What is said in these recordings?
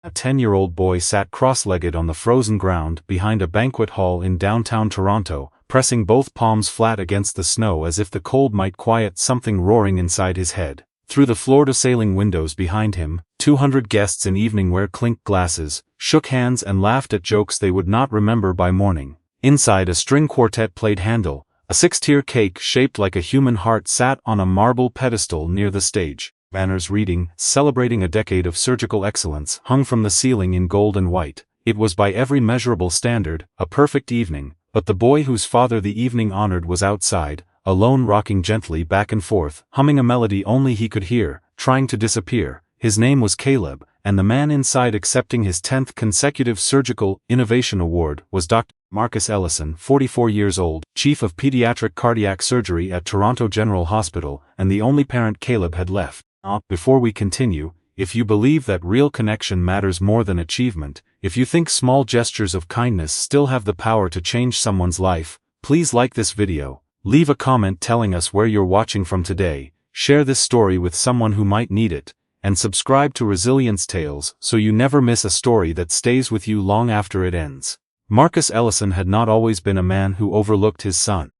A 10-year-old boy sat cross-legged on the frozen ground behind a banquet hall in downtown Toronto, pressing both palms flat against the snow as if the cold might quiet something roaring inside his head. Through the floor-to-ceiling windows behind him, 200 guests in evening wear clinked glasses, shook hands and laughed at jokes they would not remember by morning. Inside, a string quartet played Handel. A 6-tier cake shaped like a human heart sat on a marble pedestal near the stage. Banners reading, "Celebrating a Decade of Surgical Excellence," hung from the ceiling in gold and white. It was by every measurable standard a perfect evening, but the boy whose father the evening honored was outside, alone, rocking gently back and forth, humming a melody only he could hear, trying to disappear. His name was Caleb, and the man inside accepting his 10th consecutive Surgical Innovation Award was Dr. Marcus Ellison, 44 years old, Chief of Pediatric Cardiac Surgery at Toronto General Hospital, and the only parent Caleb had left. Before we continue, if you believe that real connection matters more than achievement, if you think small gestures of kindness still have the power to change someone's life, please like this video, leave a comment telling us where you're watching from today, share this story with someone who might need it, and subscribe to Resilience Tales so you never miss a story that stays with you long after it ends. Marcus Ellison had not always been a man who overlooked his son.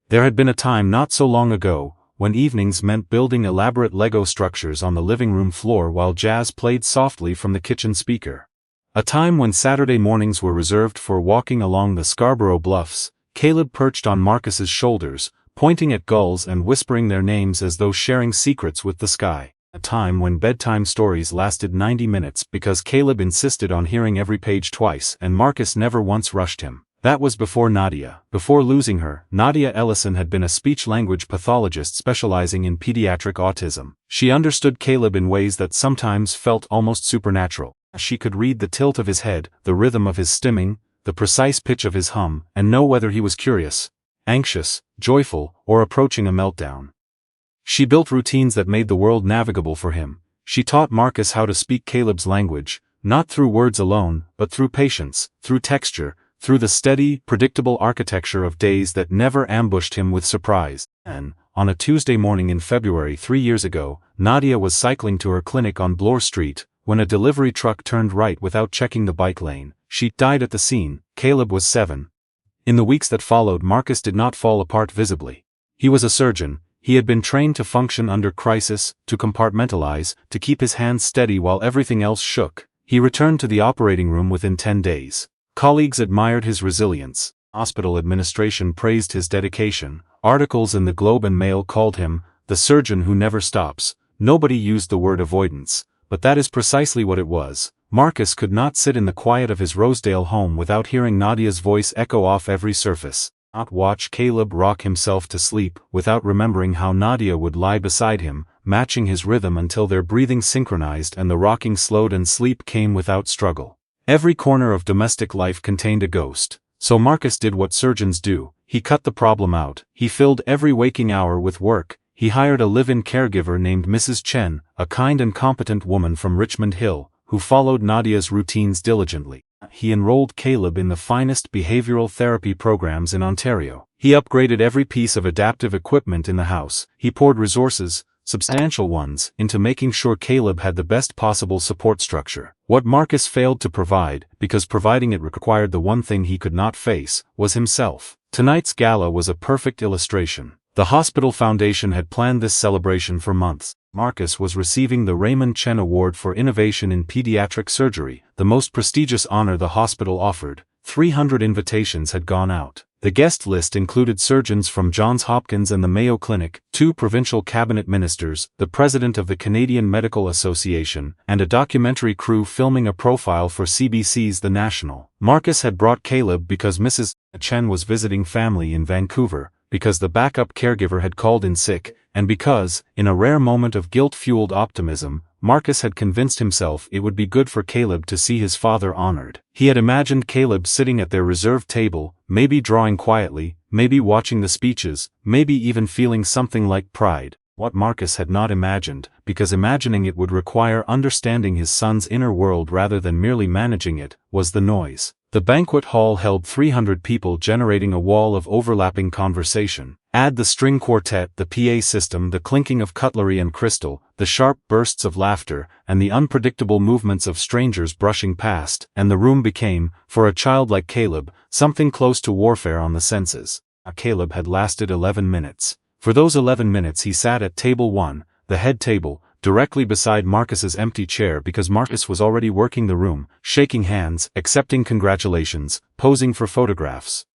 There had been a time not so long ago when evenings meant building elaborate Lego structures on the living room floor while jazz played softly from the kitchen speaker. A time when Saturday mornings were reserved for walking along the Scarborough Bluffs. Caleb perched on Marcus's shoulders, pointing at gulls and whispering their names as though sharing secrets with the sky. A time when bedtime stories lasted 90 minutes because Caleb insisted on hearing every page twice and Marcus never once rushed him. That was before Nadia. Before losing her, Nadia Ellison had been a speech-language pathologist specializing in pediatric autism. She understood Caleb in ways that sometimes felt almost supernatural. She could read the tilt of his head, the rhythm of his stimming, the precise pitch of his hum, and know whether he was curious, anxious, joyful, or approaching a meltdown. She built routines that made the world navigable for him. She taught Marcus how to speak Caleb's language, not through words alone, but through patience, through texture, through the steady, predictable architecture of days that never ambushed him with surprise. And, on a Tuesday morning in February 3 years ago, Nadia was cycling to her clinic on Bloor Street, when a delivery truck turned right without checking the bike lane. She died at the scene. Caleb was 7. In the weeks that followed, Marcus did not fall apart visibly. He was a surgeon. He had been trained to function under crisis, to compartmentalize, to keep his hands steady while everything else shook. He returned to the operating room within 10 days. Colleagues admired his resilience. Hospital administration praised his dedication. Articles in the Globe and Mail called him the surgeon who never stops. Nobody used the word avoidance, but that is precisely what it was. Marcus could not sit in the quiet of his Rosedale home without hearing Nadia's voice echo off every surface. Not watch Caleb rock himself to sleep without remembering how Nadia would lie beside him, matching his rhythm until their breathing synchronized and the rocking slowed and sleep came without struggle. Every corner of domestic life contained a ghost. So Marcus did what surgeons do. He cut the problem out. He filled every waking hour with work. He hired a live-in caregiver named Mrs. Chen, a kind and competent woman from Richmond Hill, who followed Nadia's routines diligently. He enrolled Caleb in the finest behavioral therapy programs in Ontario. He upgraded every piece of adaptive equipment in the house. He poured resources, substantial ones, into making sure Caleb had the best possible support structure. What Marcus failed to provide, because providing it required the one thing he could not face, was himself. Tonight's gala was a perfect illustration. The hospital foundation had planned this celebration for months. Marcus was receiving the Raymond Chen Award for Innovation in Pediatric Surgery, the most prestigious honor the hospital offered. 300 invitations had gone out. The guest list included surgeons from Johns Hopkins and the Mayo Clinic, 2 provincial cabinet ministers, the president of the Canadian Medical Association, and a documentary crew filming a profile for CBC's The National. Marcus had brought Caleb because Mrs. Chen was visiting family in Vancouver, because the backup caregiver had called in sick, and because, in a rare moment of guilt-fueled optimism, Marcus had convinced himself it would be good for Caleb to see his father honored. He had imagined Caleb sitting at their reserved table, maybe drawing quietly, maybe watching the speeches, maybe even feeling something like pride. What Marcus had not imagined, because imagining it would require understanding his son's inner world rather than merely managing it, was the noise. The banquet hall held 300 people, generating a wall of overlapping conversation. Add the string quartet, the PA system, the clinking of cutlery and crystal, the sharp bursts of laughter, and the unpredictable movements of strangers brushing past, and the room became, for a child like Caleb, something close to warfare on the senses. Caleb had lasted 11 minutes. For those 11 minutes he sat at table 1, the head table, directly beside Marcus's empty chair because Marcus was already working the room, shaking hands, accepting congratulations, posing for photographs.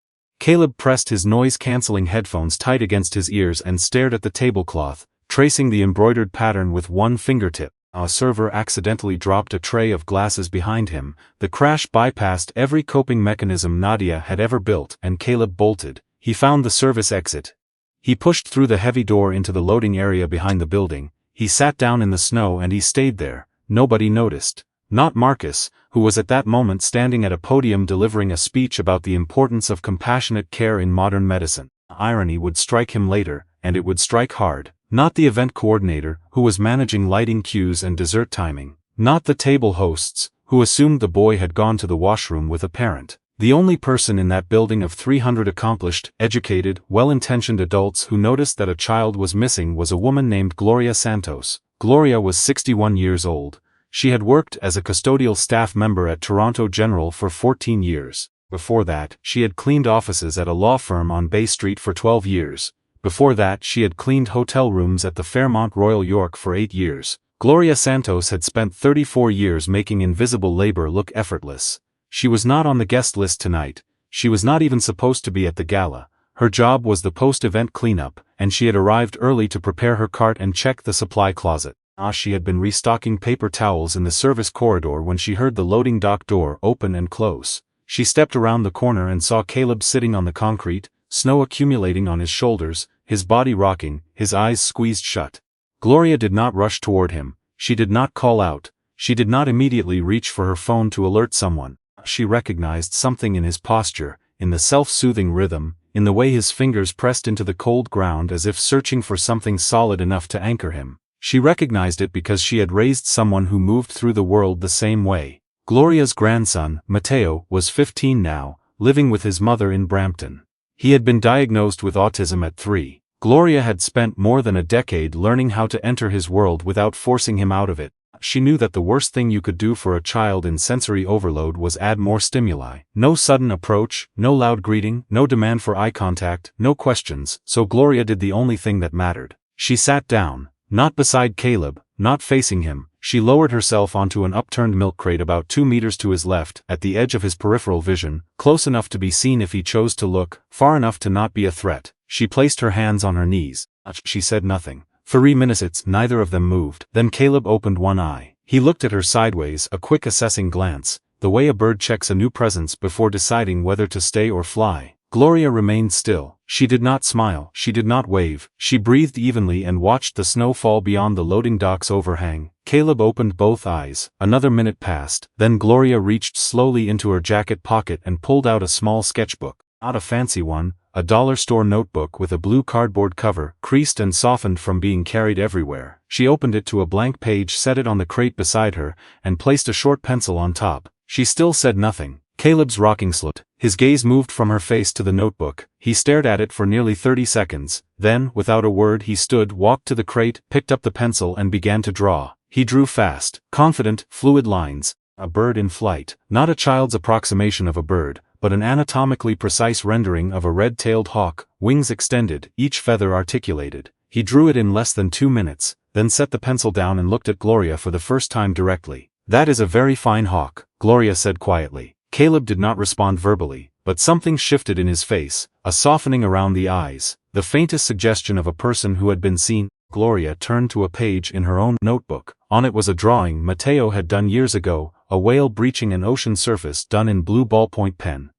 Caleb pressed his noise-canceling headphones tight against his ears and stared at the tablecloth, tracing the embroidered pattern with one fingertip. A server accidentally dropped a tray of glasses behind him. The crash bypassed every coping mechanism Nadia had ever built, and Caleb bolted. He found the service exit. He pushed through the heavy door into the loading area behind the building. He sat down in the snow and he stayed there. Nobody noticed. Not Marcus, who was at that moment standing at a podium delivering a speech about the importance of compassionate care in modern medicine. Irony would strike him later, and it would strike hard. Not the event coordinator, who was managing lighting cues and dessert timing. Not the table hosts, who assumed the boy had gone to the washroom with a parent. The only person in that building of 300 accomplished, educated, well-intentioned adults who noticed that a child was missing was a woman named Gloria Santos. Gloria was 61 years old. She had worked as a custodial staff member at Toronto General for 14 years. Before that, she had cleaned offices at a law firm on Bay Street for 12 years. Before that, she had cleaned hotel rooms at the Fairmont Royal York for 8 years. Gloria Santos had spent 34 years making invisible labor look effortless. She was not on the guest list tonight. She was not even supposed to be at the gala. Her job was the post-event cleanup, and she had arrived early to prepare her cart and check the supply closet. She had been restocking paper towels in the service corridor when she heard the loading dock door open and close. She stepped around the corner and saw Caleb sitting on the concrete, snow accumulating on his shoulders, his body rocking, his eyes squeezed shut. Gloria did not rush toward him. She did not call out. She did not immediately reach for her phone to alert someone. She recognized something in his posture, in the self-soothing rhythm, in the way his fingers pressed into the cold ground as if searching for something solid enough to anchor him. She recognized it because she had raised someone who moved through the world the same way. Gloria's grandson, Mateo, was 15 now, living with his mother in Brampton. He had been diagnosed with autism at 3. Gloria had spent more than a decade learning how to enter his world without forcing him out of it. She knew that the worst thing you could do for a child in sensory overload was add more stimuli. No sudden approach, no loud greeting, no demand for eye contact, no questions, so Gloria did the only thing that mattered. She sat down. Not beside Caleb, not facing him. She lowered herself onto an upturned milk crate about 2 meters to his left, at the edge of his peripheral vision, close enough to be seen if he chose to look, far enough to not be a threat. She placed her hands on her knees. She said nothing. For 3 minutes neither of them moved. Then Caleb opened one eye. He looked at her sideways, a quick assessing glance, the way a bird checks a new presence before deciding whether to stay or fly. Gloria remained still. She did not smile, she did not wave, she breathed evenly and watched the snow fall beyond the loading dock's overhang. Caleb opened both eyes. Another minute passed, then Gloria reached slowly into her jacket pocket and pulled out a small sketchbook. Not a fancy one, a dollar store notebook with a blue cardboard cover, creased and softened from being carried everywhere. She opened it to a blank page, set it on the crate beside her, and placed a short pencil on top. She still said nothing. Caleb's rocking slowed. His gaze moved from her face to the notebook. He stared at it for nearly 30 seconds. Then, without a word, he stood, walked to the crate, picked up the pencil and began to draw. He drew fast, confident, fluid lines. A bird in flight. Not a child's approximation of a bird, but an anatomically precise rendering of a red-tailed hawk, wings extended, each feather articulated. He drew it in less than 2 minutes, then set the pencil down and looked at Gloria for the first time directly. "That is a very fine hawk," Gloria said quietly. Caleb did not respond verbally, but something shifted in his face, a softening around the eyes, the faintest suggestion of a person who had been seen. Gloria turned to a page in her own notebook. On it was a drawing Mateo had done years ago, a whale breaching an ocean surface done in blue ballpoint pen.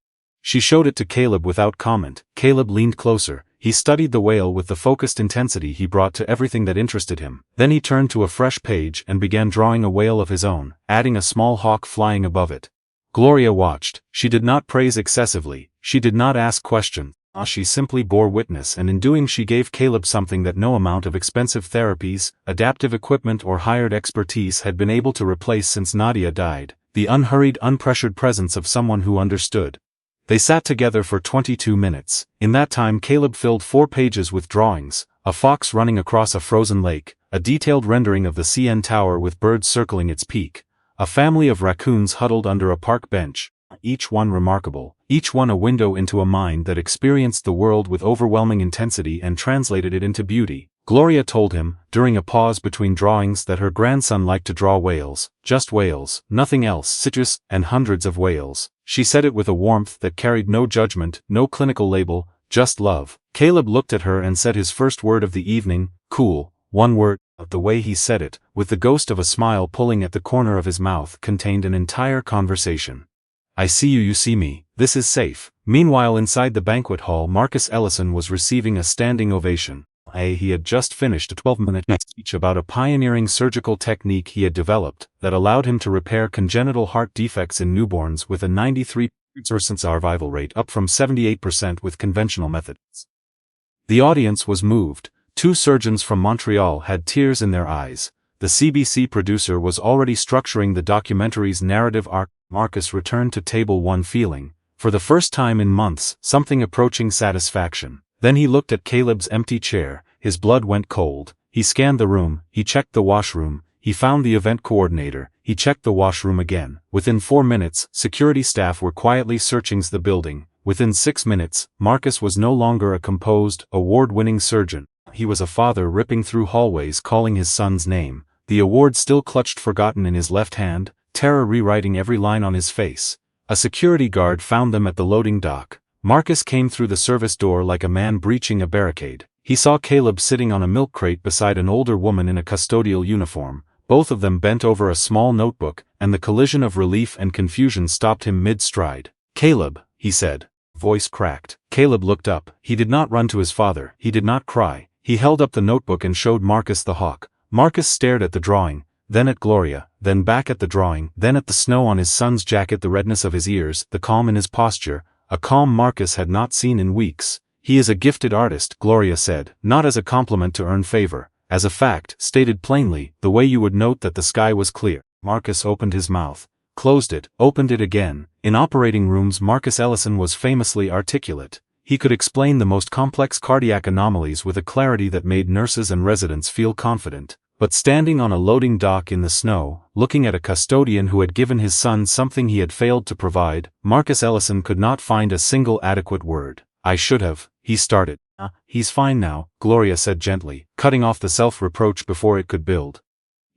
She showed it to Caleb without comment. Caleb leaned closer. He studied the whale with the focused intensity he brought to everything that interested him. Then he turned to a fresh page and began drawing a whale of his own, adding a small hawk flying above it. Gloria watched. She did not praise excessively. She did not ask questions. She simply bore witness, and in doing she gave Caleb something that no amount of expensive therapies, adaptive equipment or hired expertise had been able to replace since Nadia died: the unhurried, unpressured presence of someone who understood. They sat together for 22 minutes. In that time Caleb filled 4 pages with drawings, a fox running across a frozen lake, a detailed rendering of the CN Tower with birds circling its peak, a family of raccoons huddled under a park bench, each one remarkable, each one a window into a mind that experienced the world with overwhelming intensity and translated it into beauty. Gloria told him, during a pause between drawings, that her grandson liked to draw whales, just whales, nothing else, citrus, and hundreds of whales. She said it with a warmth that carried no judgment, no clinical label, just love. Caleb looked at her and said his first word of the evening, cool, one word. The way he said it, with the ghost of a smile pulling at the corner of his mouth, contained an entire conversation. I see you, you see me, this is safe. Meanwhile inside the banquet hall Marcus Ellison was receiving a standing ovation. He had just finished a 12-minute speech about a pioneering surgical technique he had developed that allowed him to repair congenital heart defects in newborns with a 93% survival rate, up from 78% with conventional methods. The audience was moved. 2 surgeons from Montreal had tears in their eyes. The CBC producer was already structuring the documentary's narrative arc. Marcus returned to table 1 feeling, for the first time in months, something approaching satisfaction. Then he looked at Caleb's empty chair, his blood went cold. He scanned the room, he checked the washroom, he found the event coordinator, he checked the washroom again. Within 4 minutes, security staff were quietly searching the building. Within 6 minutes, Marcus was no longer a composed, award-winning surgeon. He was a father ripping through hallways calling his son's name, the award still clutched forgotten in his left hand, terror rewriting every line on his face. A security guard found them at the loading dock. Marcus came through the service door like a man breaching a barricade. He saw Caleb sitting on a milk crate beside an older woman in a custodial uniform, both of them bent over a small notebook, and the collision of relief and confusion stopped him mid-stride. Caleb, he said. Voice cracked. Caleb looked up. He did not run to his father. He did not cry. He held up the notebook and showed Marcus the hawk. Marcus stared at the drawing, then at Gloria, then back at the drawing, then at the snow on his son's jacket, the redness of his ears, the calm in his posture, a calm Marcus had not seen in weeks. He is a gifted artist, Gloria said, not as a compliment to earn favor, as a fact, stated plainly, the way you would note that the sky was clear. Marcus opened his mouth, closed it, opened it again. In operating rooms Marcus Ellison was famously articulate. He could explain the most complex cardiac anomalies with a clarity that made nurses and residents feel confident. But standing on a loading dock in the snow, looking at a custodian who had given his son something he had failed to provide, Marcus Ellison could not find a single adequate word. I should have, he started. He's fine now, Gloria said gently, cutting off the self-reproach before it could build.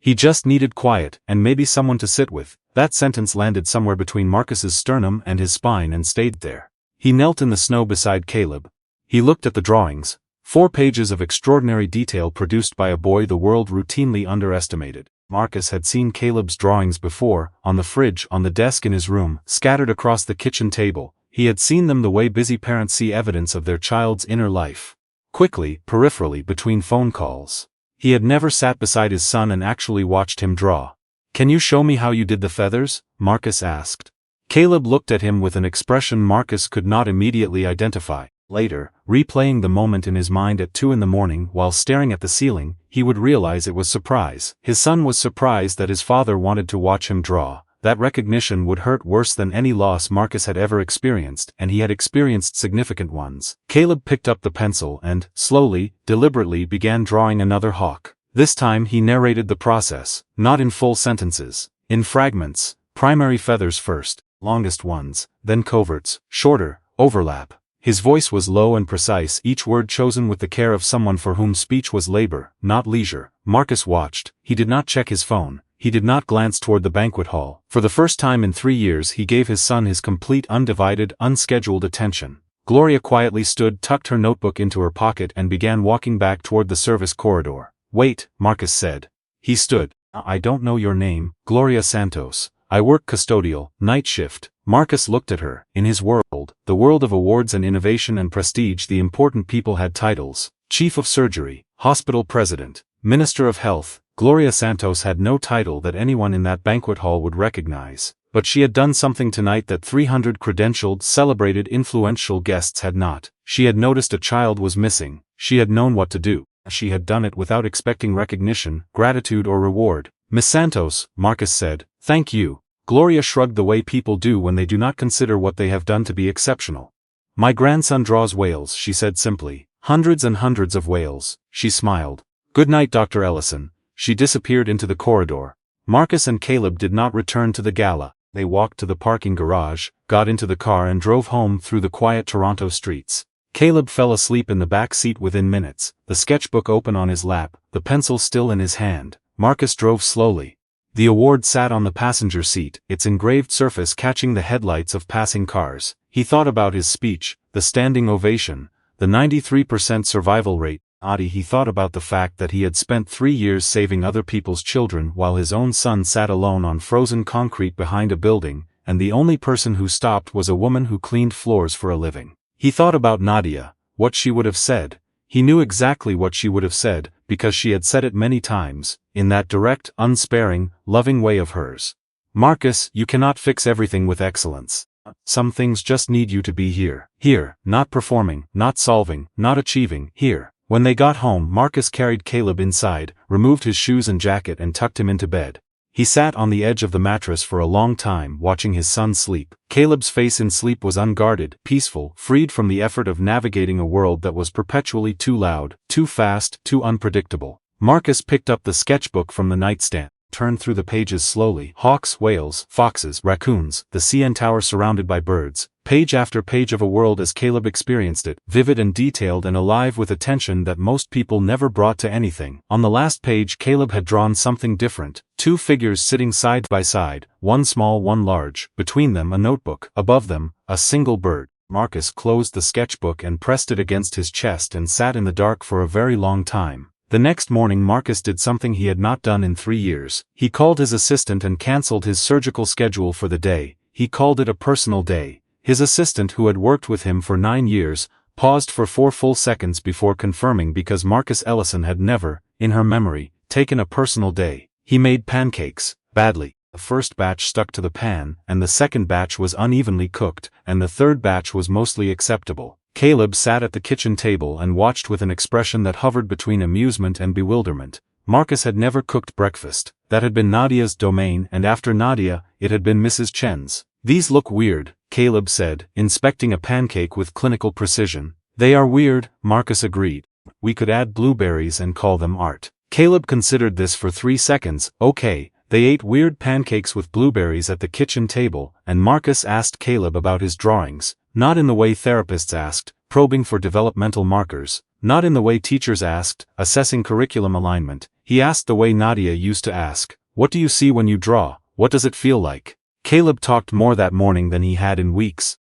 He just needed quiet, and maybe someone to sit with. That sentence landed somewhere between Marcus's sternum and his spine and stayed there. He knelt in the snow beside Caleb. He looked at the drawings. 4 pages of extraordinary detail produced by a boy the world routinely underestimated. Marcus had seen Caleb's drawings before, on the fridge, on the desk in his room, scattered across the kitchen table. He had seen them the way busy parents see evidence of their child's inner life. Quickly, peripherally, between phone calls. He had never sat beside his son and actually watched him draw. Can you show me how you did the feathers? Marcus asked. Caleb looked at him with an expression Marcus could not immediately identify. Later, replaying the moment in his mind at 2 in the morning while staring at the ceiling, he would realize it was surprise. His son was surprised that his father wanted to watch him draw. That recognition would hurt worse than any loss Marcus had ever experienced, and he had experienced significant ones. Caleb picked up the pencil and, slowly, deliberately began drawing another hawk. This time he narrated the process, not in full sentences, in fragments, primary feathers first, longest ones, then coverts, shorter, overlap. His voice was low and precise, each word chosen with the care of someone for whom speech was labor, not leisure. Marcus watched. He did not check his phone. He did not glance toward the banquet hall. For the first time in 3 years he gave his son his complete, undivided, unscheduled attention. Gloria quietly stood, tucked her notebook into her pocket and began walking back toward the service corridor. Wait, Marcus said. He stood. I don't know your name, Gloria Santos. I work custodial, night shift. Marcus looked at her. In his world, the world of awards and innovation and prestige, the important people had titles. Chief of Surgery, Hospital President, Minister of Health. Gloria Santos had no title that anyone in that banquet hall would recognize. But she had done something tonight that 300 credentialed, celebrated, influential guests had not. She had noticed a child was missing. She had known what to do. She had done it without expecting recognition, gratitude or reward. Miss Santos, Marcus said. Thank you. Gloria shrugged the way people do when they do not consider what they have done to be exceptional. My grandson draws whales, she said simply. Hundreds and hundreds of whales. She smiled. Good night, Dr. Ellison. She disappeared into the corridor. Marcus and Caleb did not return to the gala. They walked to the parking garage, got into the car and drove home through the quiet Toronto streets. Caleb fell asleep in the back seat within minutes, the sketchbook open on his lap, the pencil still in his hand. Marcus drove slowly. The award sat on the passenger seat, its engraved surface catching the headlights of passing cars. He thought about his speech, the standing ovation, the 93% survival rate. He thought about the fact that he had spent 3 years saving other people's children while his own son sat alone on frozen concrete behind a building, and the only person who stopped was a woman who cleaned floors for a living. He thought about Nadia, what she would have said. He knew exactly what she would have said, because she had said it many times, in that direct, unsparing, loving way of hers. Marcus, you cannot fix everything with excellence. Some things just need you to be here. Here, not performing, not solving, not achieving, here. When they got home, Marcus carried Caleb inside, removed his shoes and jacket and tucked him into bed. He sat on the edge of the mattress for a long time watching his son sleep. Caleb's face in sleep was unguarded, peaceful, freed from the effort of navigating a world that was perpetually too loud, too fast, too unpredictable. Marcus picked up the sketchbook from the nightstand, turned through the pages slowly. Hawks, whales, foxes, raccoons, the CN Tower surrounded by birds, page after page of a world as Caleb experienced it, vivid and detailed and alive with attention that most people never brought to anything. On the last page Caleb had drawn something different, 2 figures sitting side by side, one small, one large, between them a notebook, above them, a single bird. Marcus closed the sketchbook and pressed it against his chest and sat in the dark for a very long time. The next morning Marcus did something he had not done in 3 years. He called his assistant and cancelled his surgical schedule for the day. He called it a personal day. His assistant, who had worked with him for 9 years, paused for 4 full seconds before confirming because Marcus Ellison had never, in her memory, taken a personal day. He made pancakes, badly. The first batch stuck to the pan, and the second batch was unevenly cooked, and the third batch was mostly acceptable. Caleb sat at the kitchen table and watched with an expression that hovered between amusement and bewilderment. Marcus had never cooked breakfast. That had been Nadia's domain, and after Nadia, it had been Mrs. Chen's. These look weird, Caleb said, inspecting a pancake with clinical precision. They are weird, Marcus agreed. We could add blueberries and call them art. Caleb considered this for 3 seconds. Okay. They ate weird pancakes with blueberries at the kitchen table, and Marcus asked Caleb about his drawings, not in the way therapists asked, probing for developmental markers, not in the way teachers asked, assessing curriculum alignment. He asked the way Nadia used to ask, what do you see when you draw? What does it feel like? Caleb talked more that morning than he had in weeks.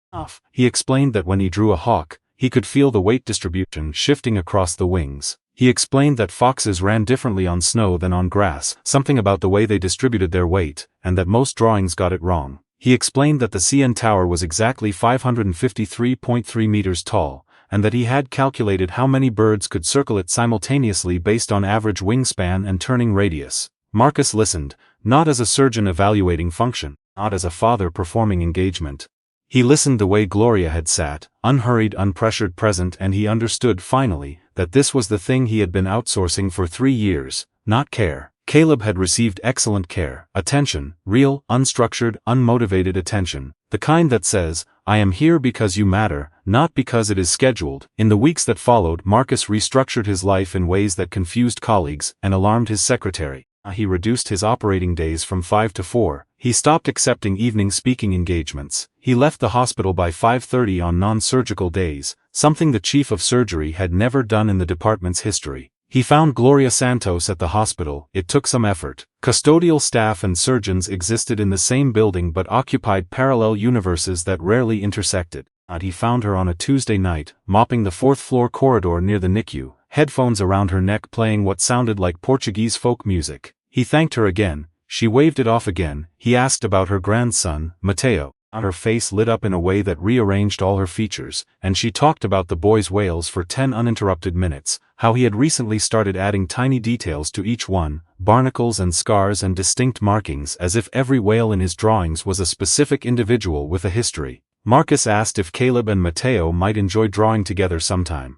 He explained that when he drew a hawk, he could feel the weight distribution shifting across the wings. He explained that foxes ran differently on snow than on grass, something about the way they distributed their weight, and that most drawings got it wrong. He explained that the CN Tower was exactly 553.3 meters tall, and that he had calculated how many birds could circle it simultaneously based on average wingspan and turning radius. Marcus listened, not as a surgeon evaluating function, not as a father performing engagement. He listened the way Gloria had sat, unhurried, unpressured, present, and he understood finally that this was the thing he had been outsourcing for 3 years, not care. Caleb had received excellent care, attention, real, unstructured, unmotivated attention, the kind that says, I am here because you matter, not because it is scheduled. In the weeks that followed, Marcus restructured his life in ways that confused colleagues and alarmed his secretary. He reduced his operating days from 5 to 4. He stopped accepting evening speaking engagements. He left the hospital by 5:30 on non-surgical days, something the chief of surgery had never done in the department's history. He found Gloria Santos at the hospital. It took some effort. Custodial staff and surgeons existed in the same building but occupied parallel universes that rarely intersected. He found her on a Tuesday night, mopping the 4th-floor corridor near the NICU, headphones around her neck playing what sounded like Portuguese folk music. He thanked her again. She waved it off again. He asked about her grandson, Mateo. Her face lit up in a way that rearranged all her features, and she talked about the boy's whales for 10 uninterrupted minutes, how he had recently started adding tiny details to each one, barnacles and scars and distinct markings, as if every whale in his drawings was a specific individual with a history. Marcus asked if Caleb and Mateo might enjoy drawing together sometime.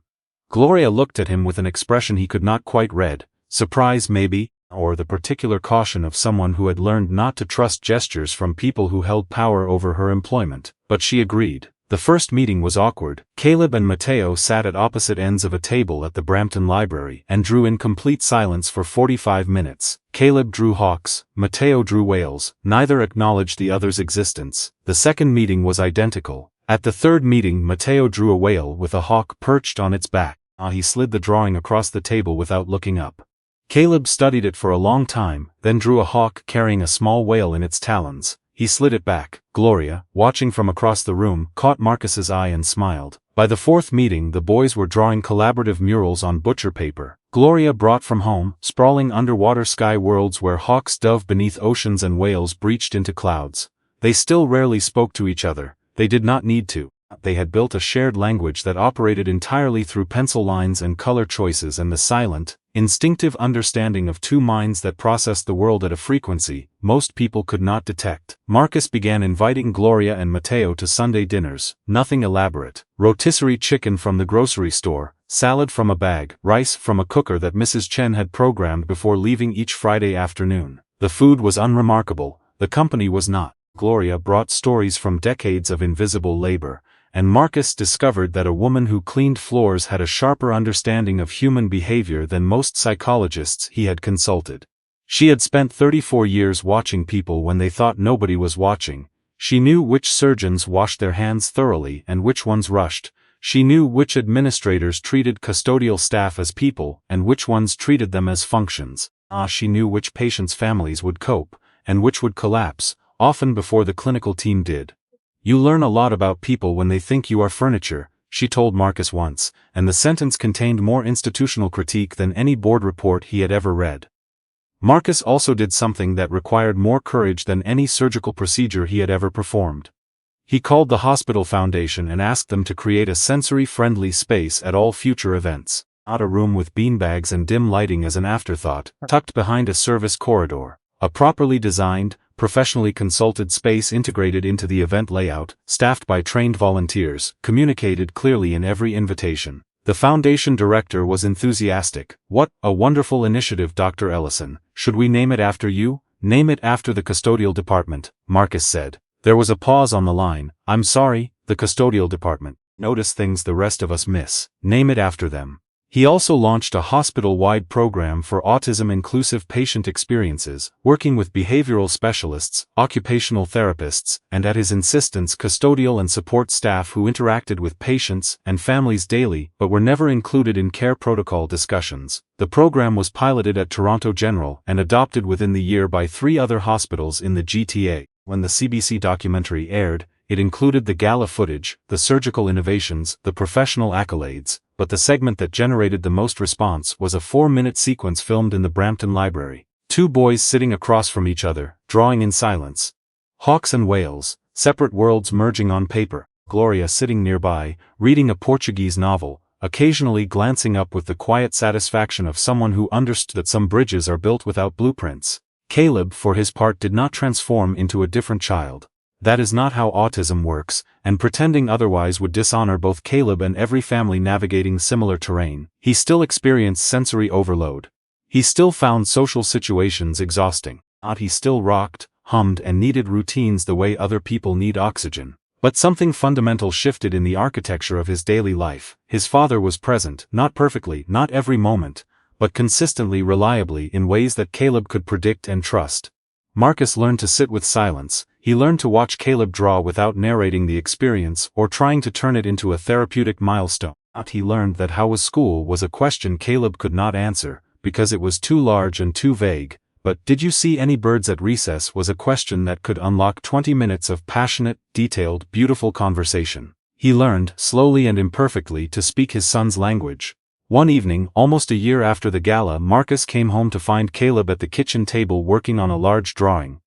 Gloria looked at him with an expression he could not quite read. Surprise maybe? or the particular caution of someone who had learned not to trust gestures from people who held power over her employment. But she agreed. The first meeting was awkward. Caleb and Mateo sat at opposite ends of a table at the Brampton Library and drew in complete silence for 45 minutes. Caleb drew hawks, Mateo drew whales, neither acknowledged the other's existence. The second meeting was identical. At the third meeting, Mateo drew a whale with a hawk perched on its back. He slid the drawing across the table without looking up. Caleb studied it for a long time, then drew a hawk carrying a small whale in its talons. He slid it back. Gloria, watching from across the room, caught Marcus's eye and smiled. By the fourth meeting, the boys were drawing collaborative murals on butcher paper. Gloria brought from home sprawling underwater sky worlds where hawks dove beneath oceans and whales breached into clouds. They still rarely spoke to each other. They did not need to. They had built a shared language that operated entirely through pencil lines and color choices and the silent, instinctive understanding of two minds that processed the world at a frequency most people could not detect. Marcus began inviting Gloria and Mateo to Sunday dinners. Nothing elaborate. Rotisserie chicken from the grocery store, salad from a bag, rice from a cooker that Mrs. Chen had programmed before leaving each Friday afternoon. The food was unremarkable, the company was not. Gloria brought stories from decades of invisible labor, and Marcus discovered that a woman who cleaned floors had a sharper understanding of human behavior than most psychologists he had consulted. She had spent 34 years watching people when they thought nobody was watching. She knew which surgeons washed their hands thoroughly and which ones rushed. She knew which administrators treated custodial staff as people and which ones treated them as functions. She knew which patients' families would cope and which would collapse, often before the clinical team did. "You learn a lot about people when they think you are furniture," she told Marcus once, and the sentence contained more institutional critique than any board report he had ever read. Marcus also did something that required more courage than any surgical procedure he had ever performed. He called the hospital foundation and asked them to create a sensory-friendly space at all future events. Not a room with beanbags and dim lighting as an afterthought, tucked behind a service corridor. A properly designed, professionally consulted space integrated into the event layout, staffed by trained volunteers, communicated clearly in every invitation. The foundation director was enthusiastic. "What a wonderful initiative, Dr. Ellison. Should we name it after you?" "Name it after the custodial department," Marcus said. There was a pause on the line. "I'm sorry, the custodial department. Notice things the rest of us miss. Name it after them." He also launched a hospital-wide program for autism-inclusive patient experiences, working with behavioral specialists, occupational therapists, and at his insistence custodial and support staff who interacted with patients and families daily but were never included in care protocol discussions. The program was piloted at Toronto General and adopted within the year by 3 other hospitals in the GTA. When the CBC documentary aired, it included the Gala footage, the surgical innovations, the professional accolades, but the segment that generated the most response was a 4-minute sequence filmed in the Brampton Library. 2 boys sitting across from each other, drawing in silence. Hawks and whales, separate worlds merging on paper. Gloria sitting nearby, reading a Portuguese novel, occasionally glancing up with the quiet satisfaction of someone who understood that some bridges are built without blueprints. Caleb, for his part, did not transform into a different child. That is not how autism works, and pretending otherwise would dishonor both Caleb and every family navigating similar terrain. He still experienced sensory overload. He still found social situations exhausting. He still rocked, hummed, and needed routines the way other people need oxygen. But something fundamental shifted in the architecture of his daily life. His father was present, not perfectly, not every moment, but consistently, reliably, in ways that Caleb could predict and trust. Marcus learned to sit with silence. He learned to watch Caleb draw without narrating the experience or trying to turn it into a therapeutic milestone. He learned that how was school was a question Caleb could not answer, because it was too large and too vague, but "did you see any birds at recess" was a question that could unlock 20 minutes of passionate, detailed, beautiful conversation. He learned, slowly and imperfectly, to speak his son's language. One evening, almost a year after the gala, Marcus came home to find Caleb at the kitchen table working on a large drawing.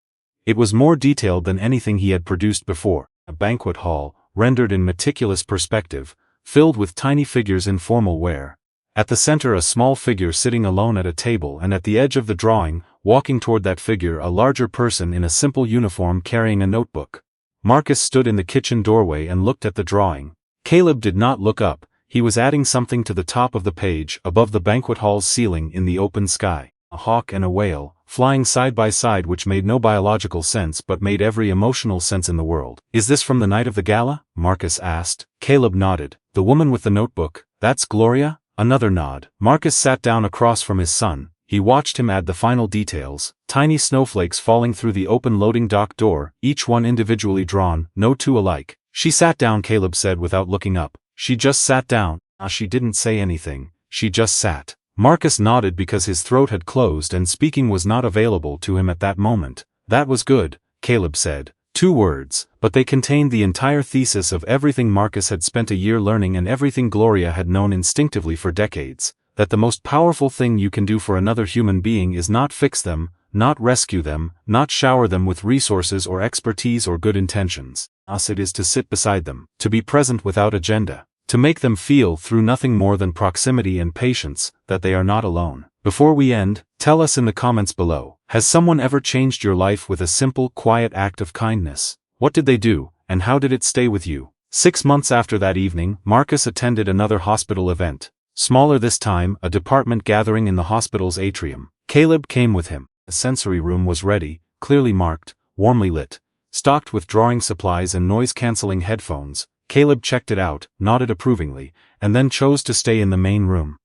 It was more detailed than anything he had produced before. A banquet hall, rendered in meticulous perspective, filled with tiny figures in formal wear. At the center a small figure sitting alone at a table, and at the edge of the drawing, walking toward that figure, a larger person in a simple uniform carrying a notebook. Marcus stood in the kitchen doorway and looked at the drawing. Caleb did not look up. He was adding something to the top of the page, above the banquet hall's ceiling in the open sky. A hawk and a whale, flying side by side, which made no biological sense but made every emotional sense in the world. Is this from the night of the gala? Marcus asked. Caleb nodded. The woman with the notebook, that's Gloria? Another nod. Marcus sat down across from his son. He watched him add the final details, tiny snowflakes falling through the open loading dock door, each one individually drawn, no two alike. She sat down, Caleb said without looking up. She just sat down. She didn't say anything. She just sat. Marcus nodded because his throat had closed and speaking was not available to him at that moment. That was good, Caleb said. 2 words, but they contained the entire thesis of everything Marcus had spent a year learning and everything Gloria had known instinctively for decades. That the most powerful thing you can do for another human being is not fix them, not rescue them, not shower them with resources or expertise or good intentions. It is to sit beside them, to be present without agenda, to make them feel through nothing more than proximity and patience that they are not alone. Before we end, tell us in the comments below, has someone ever changed your life with a simple, quiet act of kindness? What did they do, and how did it stay with you? 6 months after that evening, Marcus attended another hospital event. Smaller this time, a department gathering in the hospital's atrium. Caleb came with him. The sensory room was ready, clearly marked, warmly lit, stocked with drawing supplies and noise-canceling headphones. Caleb checked it out, nodded approvingly, and then chose to stay in the main room.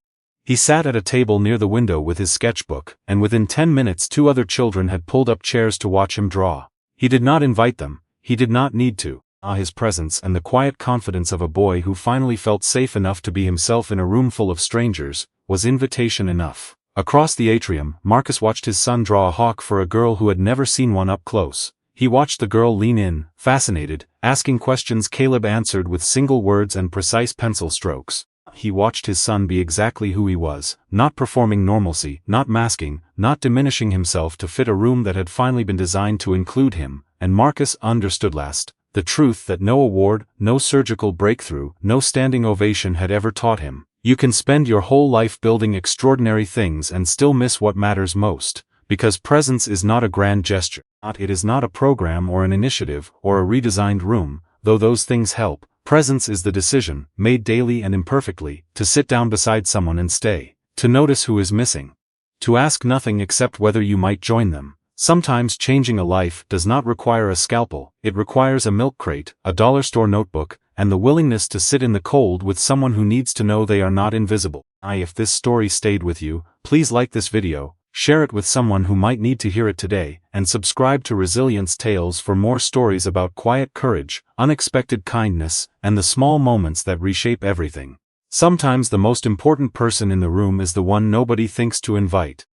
He sat at a table near the window with his sketchbook, and within 10 minutes 2 other children had pulled up chairs to watch him draw. He did not invite them, he did not need to. His presence and the quiet confidence of a boy who finally felt safe enough to be himself in a room full of strangers, was invitation enough. Across the atrium, Marcus watched his son draw a hawk for a girl who had never seen one up close. He watched the girl lean in, fascinated, asking questions Caleb answered with single words and precise pencil strokes. He watched his son be exactly who he was, not performing normalcy, not masking, not diminishing himself to fit a room that had finally been designed to include him, and Marcus understood last. The truth that no award, no surgical breakthrough, no standing ovation had ever taught him. You can spend your whole life building extraordinary things and still miss what matters most, because presence is not a grand gesture. It is not a program or an initiative or a redesigned room, though those things help. Presence is the decision, made daily and imperfectly, to sit down beside someone and stay, to notice who is missing, to ask nothing except whether you might join them. Sometimes changing a life does not require a scalpel, it requires a milk crate, a dollar store notebook, and the willingness to sit in the cold with someone who needs to know they are not invisible. If this story stayed with you, please like this video, share it with someone who might need to hear it today, and subscribe to Resilience Tales for more stories about quiet courage, unexpected kindness, and the small moments that reshape everything. Sometimes the most important person in the room is the one nobody thinks to invite.